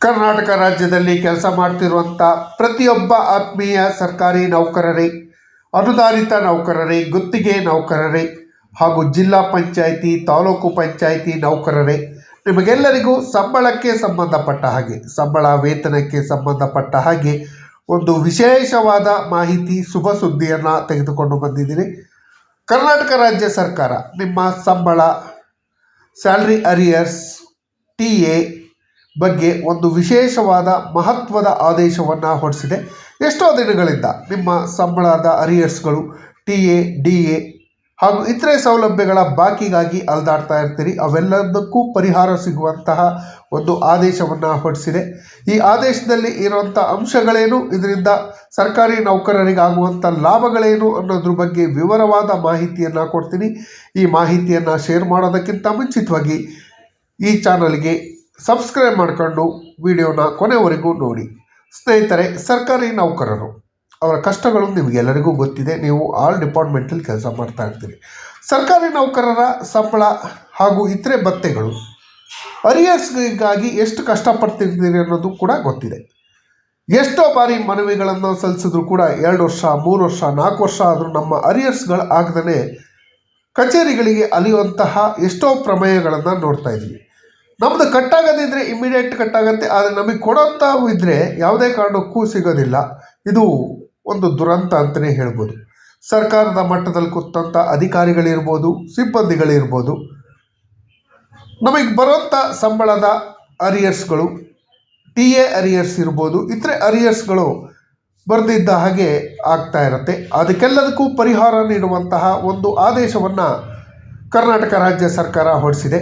ಕರ್ನಾಟಕ ರಾಜ್ಯದಲ್ಲಿ ಕೆಲಸ ಮಾಡ್ತಿರುವಂಥ ಪ್ರತಿಯೊಬ್ಬ ಆತ್ಮೀಯ ಸರ್ಕಾರಿ ನೌಕರರೇ, ಅನುದಾನಿತ ನೌಕರರೇ, ಗುತ್ತಿಗೆ ನೌಕರರೇ ಹಾಗೂ ಜಿಲ್ಲಾ ಪಂಚಾಯಿತಿ, ತಾಲೂಕು ಪಂಚಾಯಿತಿ ನೌಕರರೇ, ನಿಮಗೆಲ್ಲರಿಗೂ ಸಂಬಳಕ್ಕೆ ಸಂಬಂಧಪಟ್ಟ ಹಾಗೆ, ಸಂಬಳ ವೇತನಕ್ಕೆ ಸಂಬಂಧಪಟ್ಟ ಹಾಗೆ ಒಂದು ವಿಶೇಷವಾದ ಮಾಹಿತಿ, ಶುಭ ಸುದ್ದಿಯನ್ನು ತೆಗೆದುಕೊಂಡು ಬಂದಿದ್ದೀನಿ. ಕರ್ನಾಟಕ ರಾಜ್ಯ ಸರ್ಕಾರ ನಿಮ್ಮ ಸಂಬಳ, ಸ್ಯಾಲ್ರಿ ಅರಿಯರ್ಸ್, TA ಬಗ್ಗೆ ಒಂದು ವಿಶೇಷವಾದ ಮಹತ್ವದ ಆದೇಶವನ್ನು ಹೊರಡಿಸಿದೆ. ಎಷ್ಟೋ ದಿನಗಳಿಂದ ನಿಮ್ಮ ಸಂಬಳದ ಅರಿಯರ್ಸ್ಗಳು, TA, DA ಹಾಗೂ ಇತರೆ ಸೌಲಭ್ಯಗಳ ಬಾಕಿಗಾಗಿ ಅಲೆದಾಡ್ತಾ ಇರ್ತೀರಿ. ಅವೆಲ್ಲದಕ್ಕೂ ಪರಿಹಾರ ಸಿಗುವಂತಹ ಒಂದು ಆದೇಶವನ್ನು ಹೊರಡಿಸಿದೆ. ಈ ಆದೇಶದಲ್ಲಿ ಇರುವಂಥ ಅಂಶಗಳೇನು, ಇದರಿಂದ ಸರ್ಕಾರಿ ನೌಕರರಿಗಾಗುವಂಥ ಲಾಭಗಳೇನು ಅನ್ನೋದ್ರ ಬಗ್ಗೆ ವಿವರವಾದ ಮಾಹಿತಿಯನ್ನು ಕೊಡ್ತೀನಿ. ಈ ಮಾಹಿತಿಯನ್ನು ಶೇರ್ ಮಾಡೋದಕ್ಕಿಂತ ಮುಂಚಿತವಾಗಿ ಈ ಚಾನಲ್ಗೆ ಸಬ್ಸ್ಕ್ರೈಬ್ ಮಾಡಿಕೊಂಡು ವಿಡಿಯೋನ ಕೊನೆವರೆಗೂ ನೋಡಿ. ಸ್ನೇಹಿತರೆ, ಸರ್ಕಾರಿ ನೌಕರರು ಅವರ ಕಷ್ಟಗಳು ನಿಮಗೆಲ್ಲರಿಗೂ ಗೊತ್ತಿದೆ. ನೀವು ಆಲ್ ಡಿಪಾರ್ಟ್ಮೆಂಟಲ್ಲಿ ಕೆಲಸ ಮಾಡ್ತಾ ಇರ್ತೀರಿ. ಸರ್ಕಾರಿ ನೌಕರರ ಸಂಬಳ ಹಾಗೂ ಇತರೆ ಭತ್ಯೆಗಳು, ಅರಿಯರ್ಸ್ಗಾಗಿ ಎಷ್ಟು ಕಷ್ಟಪಡ್ತಿರ್ತೀರಿ ಅನ್ನೋದು ಕೂಡ ಗೊತ್ತಿದೆ. ಎಷ್ಟೋ ಬಾರಿ ಮನವಿಗಳನ್ನು ಸಲ್ಲಿಸಿದ್ರು ಕೂಡ 2 ವರ್ಷ, 3 ವರ್ಷ, 4 ವರ್ಷ ಆದರೂ ನಮ್ಮ ಅರಿಯರ್ಸ್ಗಳು ಆಗದೇ ಕಚೇರಿಗಳಿಗೆ ಅಲಿಯುವಂತಹ ಎಷ್ಟೋ ಪ್ರಮೇಯಗಳನ್ನು ನೋಡ್ತಾ ಇದ್ವಿ. ನಮ್ಮದು ಕಟ್ಟಾಗದಿದ್ದರೆ ಇಮಿಡಿಯೇಟ್ ಕಟ್ಟಾಗತ್ತೆ, ಆದರೆ ನಮಗೆ ಕೊಡೋಂಥವು ಇದ್ದರೆ ಯಾವುದೇ ಕಾರಣಕ್ಕೂ ಸಿಗೋದಿಲ್ಲ. ಇದು ಒಂದು ದುರಂತ ಅಂತಲೇ ಹೇಳ್ಬೋದು. ಸರ್ಕಾರದ ಮಟ್ಟದಲ್ಲಿ ಕೂತಂಥ ಅಧಿಕಾರಿಗಳಿರ್ಬೋದು, ಸಿಬ್ಬಂದಿಗಳಿರ್ಬೋದು, ನಮಗೆ ಬರೋಂಥ ಸಂಬಳದ ಅರಿಯರ್ಸ್ಗಳು, TA ಅರಿಯರ್ಸ್ ಇರ್ಬೋದು, ಇತರೆ ಅರಿಯರ್ಸ್ಗಳು ಬರೆದಿದ್ದ ಹಾಗೆ ಆಗ್ತಾ ಇರುತ್ತೆ. ಅದಕ್ಕೆಲ್ಲದಕ್ಕೂ ಪರಿಹಾರ ನೀಡುವಂತಹ ಒಂದು ಆದೇಶವನ್ನು ಕರ್ನಾಟಕ ರಾಜ್ಯ ಸರ್ಕಾರ ಹೊರಡಿಸಿದೆ.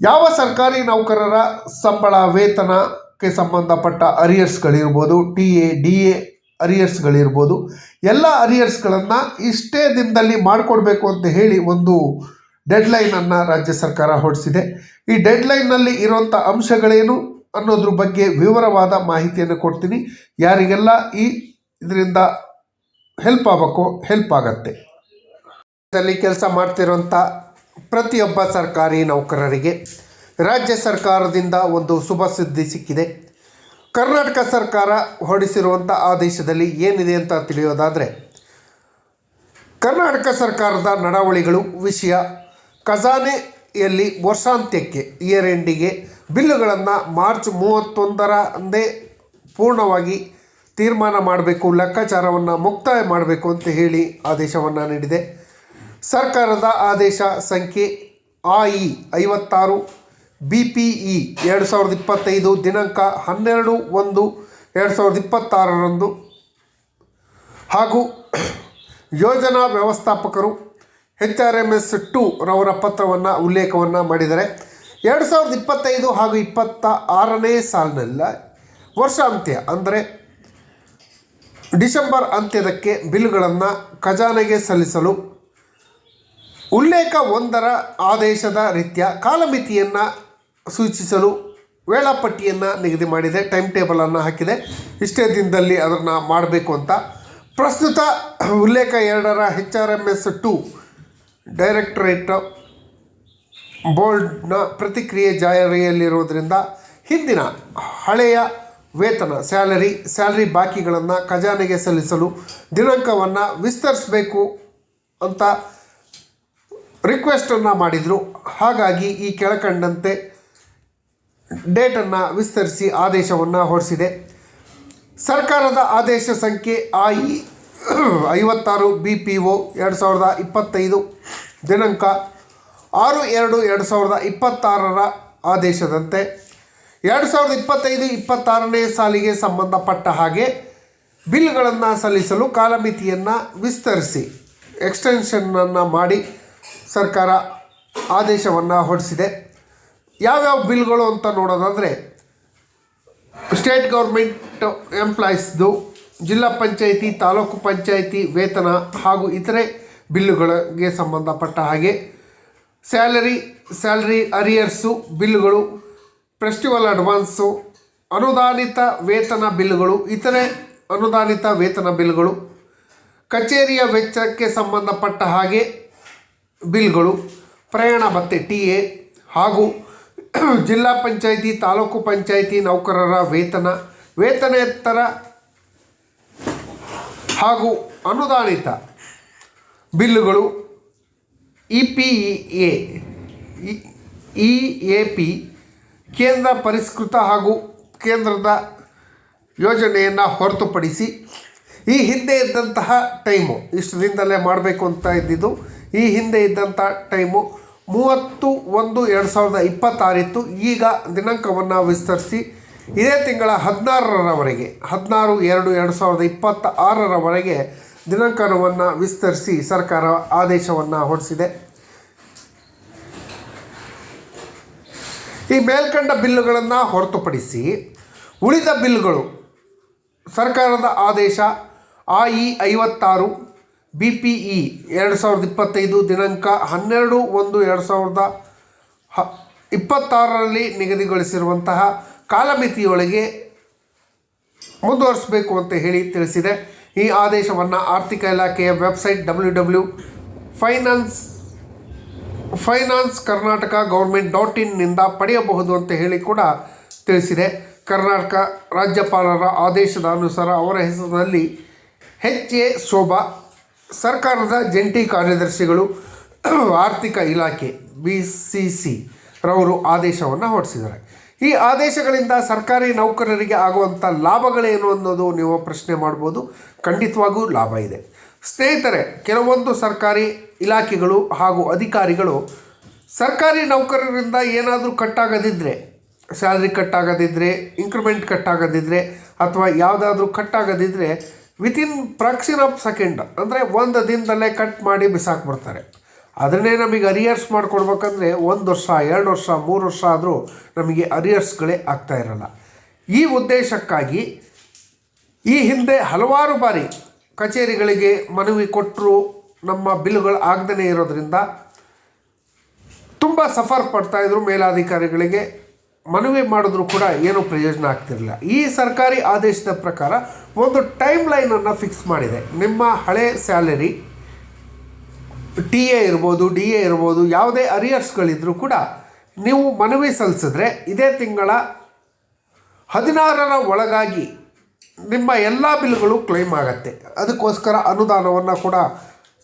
ಯಾವ ಸರ್ಕಾರಿ ನೌಕರರ ಸಂಬಳ, ವೇತನಕ್ಕೆ ಸಂಬಂಧಪಟ್ಟ ಅರಿಯರ್ಸ್ಗಳಿರ್ಬೋದು, TA, DA ಅರಿಯರ್ಸ್ಗಳಿರ್ಬೋದು, ಎಲ್ಲ ಅರಿಯರ್ಸ್ಗಳನ್ನು ಇಷ್ಟೇ ದಿನದಲ್ಲಿ ಮಾಡಿಕೊಡ್ಬೇಕು ಅಂತ ಹೇಳಿ ಒಂದು ಡೆಡ್ಲೈನನ್ನು ರಾಜ್ಯ ಸರ್ಕಾರ ಹೊರಡಿಸಿದೆ. ಈ ಡೆಡ್ಲೈನ್ನಲ್ಲಿ ಇರುವಂಥ ಅಂಶಗಳೇನು ಅನ್ನೋದ್ರ ಬಗ್ಗೆ ವಿವರವಾದ ಮಾಹಿತಿಯನ್ನು ಕೊಡ್ತೀನಿ. ಯಾರಿಗೆಲ್ಲ ಇದರಿಂದ ಹೆಲ್ಪ್ ಆಗಬೇಕೋ ಹೆಲ್ಪ್ ಆಗತ್ತೆ. ಇದರಲ್ಲಿ ಕೆಲಸ ಮಾಡ್ತಿರೋಂಥ ಪ್ರತಿಯೊಬ್ಬ ಸರ್ಕಾರಿ ನೌಕರರಿಗೆ ರಾಜ್ಯ ಸರ್ಕಾರದಿಂದ ಒಂದು ಶುಭ ಸುದ್ದಿ ಸಿಕ್ಕಿದೆ. ಕರ್ನಾಟಕ ಸರ್ಕಾರ ಹೊರಡಿಸಿರುವಂಥ ಆದೇಶದಲ್ಲಿ ಏನಿದೆ ಅಂತ ತಿಳಿಯೋದಾದರೆ, ಕರ್ನಾಟಕ ಸರ್ಕಾರದ ನಡಾವಳಿಗಳು ವಿಷಯ, ಖಜಾನೆಯಲ್ಲಿ ವರ್ಷಾಂತ್ಯಕ್ಕೆ, ಇಯರ್ ಎಂಡಿಗೆ ಬಿಲ್ಲುಗಳನ್ನು ಮಾರ್ಚ್ 31ರಂದೇ ಪೂರ್ಣವಾಗಿ ತೀರ್ಮಾನ ಮಾಡಬೇಕು, ಲೆಕ್ಕಾಚಾರವನ್ನು ಮುಕ್ತಾಯ ಮಾಡಬೇಕು ಅಂತ ಹೇಳಿ ಆದೇಶವನ್ನು ನೀಡಿದೆ. ಸರ್ಕಾರದ ಆದೇಶ ಸಂಖ್ಯೆ AI 56 BPE 2025 ದಿನಾಂಕ 12/1/2026 ಹಾಗೂ ಯೋಜನಾ ವ್ಯವಸ್ಥಾಪಕರು HRMS 2 ರವರ ಪತ್ರವನ್ನು ಉಲ್ಲೇಖವನ್ನು ಮಾಡಿದ್ದಾರೆ. 2025 ಹಾಗೂ 26ನೇ ಸಾಲಿನಲ್ಲ ವರ್ಷಾಂತ್ಯ ಅಂದರೆ ಡಿಸೆಂಬರ್ ಅಂತ್ಯದಕ್ಕೆ ಬಿಲ್ಗಳನ್ನು ಖಜಾನೆಗೆ ಸಲ್ಲಿಸಲು ಉಲ್ಲೇಖ 1ರ ಆದೇಶದ ರೀತ್ಯ ಕಾಲಮಿತಿಯನ್ನು ಸೂಚಿಸಲು ವೇಳಾಪಟ್ಟಿಯನ್ನು ನಿಗದಿ ಮಾಡಿದೆ. ಟೈಮ್ ಟೇಬಲನ್ನು ಹಾಕಿದೆ. ಇಷ್ಟೇ ದಿನದಲ್ಲಿ ಅದನ್ನು ಮಾಡಬೇಕು ಅಂತ. ಪ್ರಸ್ತುತ ಉಲ್ಲೇಖ 2ರ HRMS 2 ಡೈರೆಕ್ಟರೇಟ್ ಬೋರ್ಡ್ನ ಪ್ರತಿಕ್ರಿಯೆ ಜಾರಿಯಲ್ಲಿರುವುದರಿಂದ ಹಿಂದಿನ ಹಳೆಯ ವೇತನ, ಸ್ಯಾಲರಿ ಬಾಕಿಗಳನ್ನು ಖಜಾನೆಗೆ ಸಲ್ಲಿಸಲು ದಿನಾಂಕವನ್ನು ವಿಸ್ತರಿಸಬೇಕು ಅಂತ ರಿಕ್ವೆಸ್ಟನ್ನು ಮಾಡಿದರು. ಹಾಗಾಗಿ ಈ ಕೆಳಕಂಡಂತೆ ಡೇಟನ್ನು ವಿಸ್ತರಿಸಿ ಆದೇಶವನ್ನು ಹೊರಡಿಸಿದೆ. ಸರ್ಕಾರದ ಆದೇಶ ಸಂಖ್ಯೆ AI 56 BPO 2025 ದಿನಾಂಕ 6/2/2026 ಆದೇಶದಂತೆ 2025-26ನೇ ಸಾಲಿಗೆ ಸಂಬಂಧಪಟ್ಟ ಹಾಗೆ ಬಿಲ್ಗಳನ್ನು ಸಲ್ಲಿಸಲು ಕಾಲಮಿತಿಯನ್ನು ವಿಸ್ತರಿಸಿ ಎಕ್ಸ್ಟೆನ್ಷನನ್ನು ಮಾಡಿ ಸರ್ಕಾರ ಆದೇಶವನ್ನು ಹೊರಡಿಸಿದೆ. ಯಾವ್ಯಾವ ಬಿಲ್ಗಳು ಅಂತ ನೋಡೋದಾದರೆ, ಸ್ಟೇಟ್ ಗೌರ್ಮೆಂಟ್ ಎಂಪ್ಲಾಯೀಸ್ದು, ಜಿಲ್ಲಾ ಪಂಚಾಯಿತಿ, ತಾಲೂಕು ಪಂಚಾಯಿತಿ ವೇತನ ಹಾಗೂ ಇತರೆ ಬಿಲ್ಲುಗಳಿಗೆ ಸಂಬಂಧಪಟ್ಟ ಹಾಗೆ, ಸ್ಯಾಲ್ರಿ ಅರಿಯರ್ಸು ಬಿಲ್ಲುಗಳು, ಫೆಸ್ಟಿವಲ್ ಅಡ್ವಾನ್ಸು, ಅನುದಾನಿತ ವೇತನ ಬಿಲ್ಲುಗಳು, ಇತರೆ ಅನುದಾನಿತ ವೇತನ ಬಿಲ್ಗಳು, ಕಚೇರಿಯ ವೆಚ್ಚಕ್ಕೆ ಸಂಬಂಧಪಟ್ಟ ಹಾಗೆ ಬಿಲ್ಗಳು, ಪ್ರಯಾಣ ಭತ್ಯೆ TA ಹಾಗೂ ಜಿಲ್ಲಾ ಪಂಚಾಯಿತಿ ತಾಲೂಕು ಪಂಚಾಯಿತಿ ನೌಕರರ ವೇತನೇತರ ಹಾಗೂ ಅನುದಾನಿತ ಬಿಲ್ಲುಗಳು EAP ಕೇಂದ್ರ ಪರಿಷ್ಕೃತ ಹಾಗೂ ಕೇಂದ್ರದ ಯೋಜನೆಯನ್ನು ಹೊರತುಪಡಿಸಿ ಈ ಹಿಂದೆ ಇದ್ದಂತಹ ಟೈಮು ಇಷ್ಟು ದಿನದಲ್ಲೇ ಮಾಡಬೇಕು ಅಂತ ಇದ್ದಿದ್ದು ಈ ಹಿಂದೆ ಇದ್ದಂಥ ಟೈಮು 30/1/2026 ಇತ್ತು. ಈಗ ದಿನಾಂಕವನ್ನು ವಿಸ್ತರಿಸಿ ಇದೇ ತಿಂಗಳ 16ರವರೆಗೆ 16/2/2026ರವರೆಗೆ ದಿನಾಂಕವನ್ನು ವಿಸ್ತರಿಸಿ ಸರ್ಕಾರ ಆದೇಶವನ್ನು ಹೊರಡಿಸಿದೆ. ಈ ಮೇಲ್ಕಂಡ ಬಿಲ್ಲುಗಳನ್ನು ಹೊರತುಪಡಿಸಿ ಉಳಿದ ಬಿಲ್ಗಳು ಸರ್ಕಾರದ ಆದೇಶ IE56 BPE 2025 ದಿನಾಂಕ 12/1/2026ರಲ್ಲಿ ನಿಗದಿಗೊಳಿಸಿರುವಂತಹ ಕಾಲಮಿತಿಯೊಳಗೆ ಮುಂದುವರಿಸಬೇಕು ಅಂತ ಹೇಳಿ ತಿಳಿಸಿದೆ. ಈ ಆದೇಶವನ್ನು ಆರ್ಥಿಕ ಇಲಾಖೆಯ ವೆಬ್ಸೈಟ್ www.finance.karnataka.government.in ನಿಂದ ಪಡೆಯಬಹುದು ಅಂತ ಹೇಳಿ ಕೂಡ ತಿಳಿಸಿದೆ. ಕರ್ನಾಟಕ ರಾಜ್ಯಪಾಲರ ಆದೇಶದ ಅನುಸಾರ ಅವರ ಹೆಸರಿನಲ್ಲಿ HA ಶೋಭಾ ಸರ್ಕಾರದ ಜಂಟಿ ಕಾರ್ಯದರ್ಶಿಗಳು ಆರ್ಥಿಕ ಇಲಾಖೆ BCC ರವರು ಆದೇಶವನ್ನು ಹೊರಡಿಸಿದ್ದಾರೆ. ಈ ಆದೇಶಗಳಿಂದ ಸರ್ಕಾರಿ ನೌಕರರಿಗೆ ಆಗುವಂಥ ಲಾಭಗಳೇನು ಅನ್ನೋದು ನೀವು ಪ್ರಶ್ನೆ ಮಾಡ್ಬೋದು. ಖಂಡಿತವಾಗೂ ಲಾಭ ಇದೆ ಸ್ನೇಹಿತರೆ. ಕೆಲವೊಂದು ಸರ್ಕಾರಿ ಇಲಾಖೆಗಳು ಹಾಗೂ ಅಧಿಕಾರಿಗಳು ಸರ್ಕಾರಿ ನೌಕರರಿಂದ ಏನಾದರೂ ಕಟ್ಟಾಗದಿದ್ದರೆ, ಸ್ಯಾಲ್ರಿ ಕಟ್ಟಾಗದಿದ್ದರೆ, ಇನ್ಕ್ರಿಮೆಂಟ್ ಕಟ್ಟಾಗದಿದ್ದರೆ ಅಥವಾ ಯಾವುದಾದ್ರೂ ಕಟ್ಟಾಗದಿದ್ದರೆ ವಿತಿನ್ ಫ್ರಾಕ್ಷನ್ ಆಫ್ ಸೆಕೆಂಡ್ ಅಂದರೆ ಒಂದು ದಿನದಲ್ಲೇ ಕಟ್ ಮಾಡಿ ಬಿಸಾಕ್ಬಿಡ್ತಾರೆ. ಅದನ್ನೇ ನಮಗೆ ಅರಿಯರ್ಸ್ ಮಾಡಿಕೊಡ್ಬೇಕಂದ್ರೆ 1 ವರ್ಷ 2 ವರ್ಷ 3 ವರ್ಷ ಆದರೂ ನಮಗೆ ಅರಿಯರ್ಸ್ಗಳೇ ಆಗ್ತಾ ಇರಲ್ಲ. ಈ ಉದ್ದೇಶಕ್ಕಾಗಿ ಈ ಹಿಂದೆ ಹಲವಾರು ಬಾರಿ ಕಚೇರಿಗಳಿಗೆ ಮನವಿ ಕೊಟ್ಟರು ನಮ್ಮ ಬಿಲ್ಗಳು ಆಗದೇ ಇರೋದರಿಂದ ತುಂಬ ಸಫರ್ ಪಡ್ತಾಯಿದ್ರು. ಮೇಲಾಧಿಕಾರಿಗಳಿಗೆ ಮನವಿ ಮಾಡಿದ್ರು ಕೂಡ ಏನೂ ಪ್ರಯೋಜನ ಆಗ್ತಿರಲಿಲ್ಲ. ಈ ಸರ್ಕಾರಿ ಆದೇಶದ ಪ್ರಕಾರ ಒಂದು ಟೈಮ್ ಲೈನನ್ನು ಫಿಕ್ಸ್ ಮಾಡಿದೆ. ನಿಮ್ಮ ಹಳೆ ಸ್ಯಾಲರಿ TA ಇರ್ಬೋದು, DA ಇರ್ಬೋದು, ಯಾವುದೇ ಅರಿಯರ್ಸ್ಗಳಿದ್ರೂ ಕೂಡ ನೀವು ಮನವಿ ಸಲ್ಲಿಸಿದ್ರೆ ಇದೇ ತಿಂಗಳ 16ರ ಒಳಗಾಗಿ ನಿಮ್ಮ ಎಲ್ಲ ಬಿಲ್ಗಳು ಕ್ಲೈಮ್ ಆಗುತ್ತೆ. ಅದಕ್ಕೋಸ್ಕರ ಅನುದಾನವನ್ನು ಕೂಡ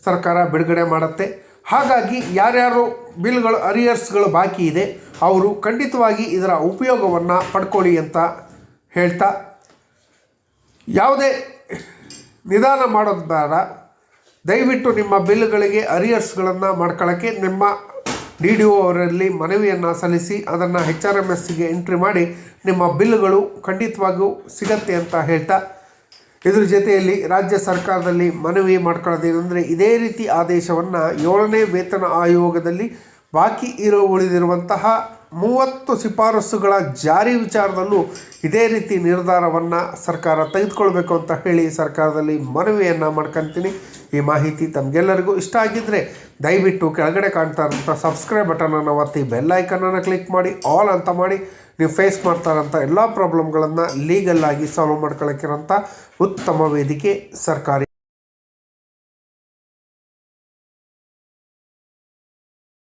ಸರ್ಕಾರ ಬಿಡುಗಡೆ ಮಾಡುತ್ತೆ. ಹಾಗಾಗಿ ಯಾರ್ಯಾರು ಬಿಲ್ಗಳು ಅರಿಯರ್ಸ್ಗಳು ಬಾಕಿ ಇದೆ ಅವರು ಖಂಡಿತವಾಗಿ ಇದರ ಉಪಯೋಗವನ್ನು ಪಡ್ಕೊಳ್ಳಿ ಅಂತ ಹೇಳ್ತಾ, ಯಾವುದೇ ನಿಧಾನ ಮಾಡೋದು ಬೇಡ. ದಯವಿಟ್ಟು ನಿಮ್ಮ ಬಿಲ್ಗಳಿಗೆ ಅರಿಯರ್ಸ್ಗಳನ್ನು ಮಾಡ್ಕೊಳ್ಳೋಕ್ಕೆ ನಿಮ್ಮ DDO ಅವರಲ್ಲಿ ಮನವಿಯನ್ನು ಸಲ್ಲಿಸಿ ಅದನ್ನು HRMSಗೆ ಎಂಟ್ರಿ ಮಾಡಿ ನಿಮ್ಮ ಬಿಲ್ಗಳು ಖಂಡಿತವಾಗಿಯೂ ಸಿಗತ್ತೆ ಅಂತ ಹೇಳ್ತಾ, ಇದ್ರ ಜೊತೆಯಲ್ಲಿ ರಾಜ್ಯ ಸರ್ಕಾರದಲ್ಲಿ ಮನವಿ ಮಾಡ್ಕೊಳ್ಳೋದೇನೆಂದರೆ ಇದೇ ರೀತಿ ಆದೇಶವನ್ನು 7ನೇ ವೇತನ ಆಯೋಗದಲ್ಲಿ ಬಾಕಿ ಉಳಿದಿರುವಂತಹ 30 ಶಿಫಾರಸುಗಳ ಜಾರಿ ವಿಚಾರದಲ್ಲೂ ಇದೇ ರೀತಿ ನಿರ್ಧಾರವನ್ನು ಸರ್ಕಾರ ತೆಗೆದುಕೊಳ್ಬೇಕು ಅಂತ ಹೇಳಿ ಸರ್ಕಾರದಲ್ಲಿ ಮನವಿಯನ್ನು ಮಾಡ್ಕೊತೀನಿ. ಈ ಮಾಹಿತಿ ತಮಗೆಲ್ಲರಿಗೂ ಇಷ್ಟ ಆಗಿದ್ದರೆ ದಯವಿಟ್ಟು ಕೆಳಗಡೆ ಕಾಣ್ತಾ ಇರೋಂಥ ಸಬ್ಸ್ಕ್ರೈಬ್ ಬಟನನ್ನು ಒತ್ತಿ ಬೆಲ್ ಐಕನನ್ನು ಕ್ಲಿಕ್ ಮಾಡಿ ಆಲ್ ಅಂತ ಮಾಡಿ ನೀವು ಫೇಸ್ ಮಾಡ್ತಾ ಇರೋಂಥ ಎಲ್ಲ ಪ್ರಾಬ್ಲಮ್ಗಳನ್ನು ಲೀಗಲ್ಲಾಗಿ ಸಾಲ್ವ್ ಮಾಡ್ಕೊಳ್ಳೋಕ್ಕಿರೋಂಥ ಉತ್ತಮ ವೇದಿಕೆ ಸರ್ಕಾರಿ